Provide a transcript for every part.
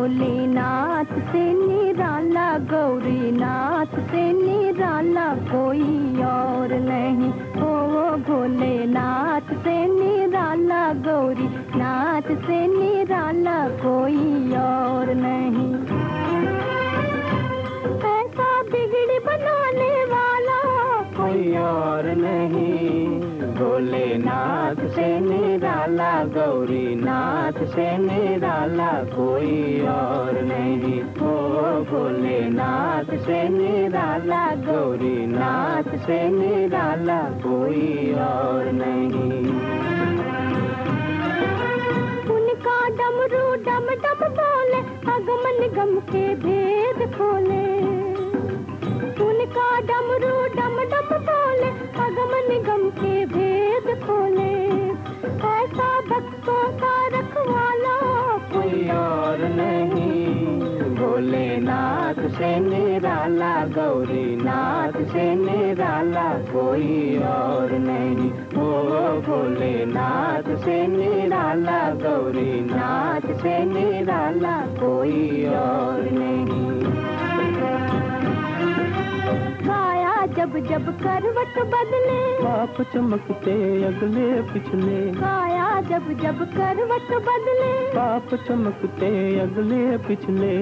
भोलेनाथ से निराला, गौरीनाथ से निराला कोई और नहीं। ओ भोलेनाथ से निराला, गौरीनाथ से निराला कोई और नहीं। ऐसा बिगड़ी बनाने वाला कोई और नहीं। भोलेनाथ से निराला, गौरीनाथ से निराला कोई और नहीं। ओ भोलेनाथ से निराला, गौरीनाथ से निराला कोई और नहीं। उनका डमरू डम डम बोले, अगम निगम के भेद खोले। उनका डमरू डम डम बोले, अगम निगम के भेद खोले। ऐसा भक्तों का रखवाला कोई और नहीं। भोलेनाथ से निराला, गौरीनाथ से निराला कोई और नहीं। ओ भोलेनाथ से निराला, गौरीनाथ से निराला कोई और नहीं। जब जब करवट बदले, पाप चमकते अगले पिछले। काया जब जब करवट बदले, पाप चमकते अगले पिछले।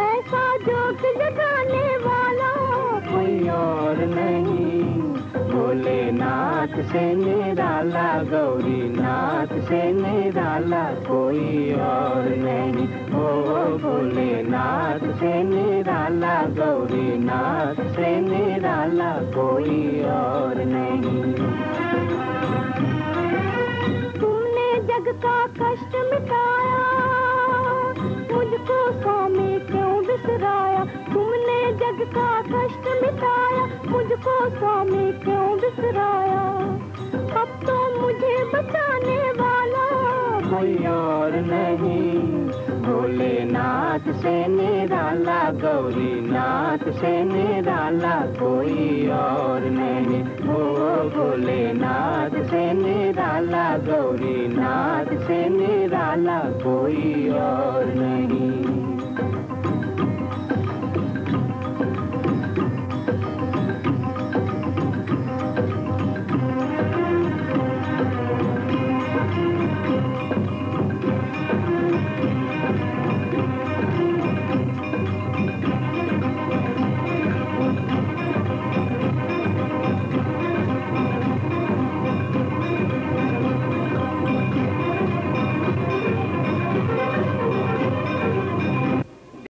ऐसा जोग जगाने वाला कोई और नहीं। भोलेनाथ से निराला, गौरीनाथ से निराला कोई और नहीं। ओ भोलेनाथ से निराला, गौरीनाथ से निराला कोई और नहीं। तुमने जग का कष्ट मिटाया, मुझको स्वामी क्यों बिसराया। तुमने जग का कष्ट मिटाया, मुझको स्वामी क्यों बिसराया। अब तो मुझे बचाने वाला कोई और नहीं। भोलेनाथ से निराला, गौरीनाथ से निराला कोई और नहीं। ओ भोलेनाथ से निराला, गौरीनाथ से निराला कोई और नहीं।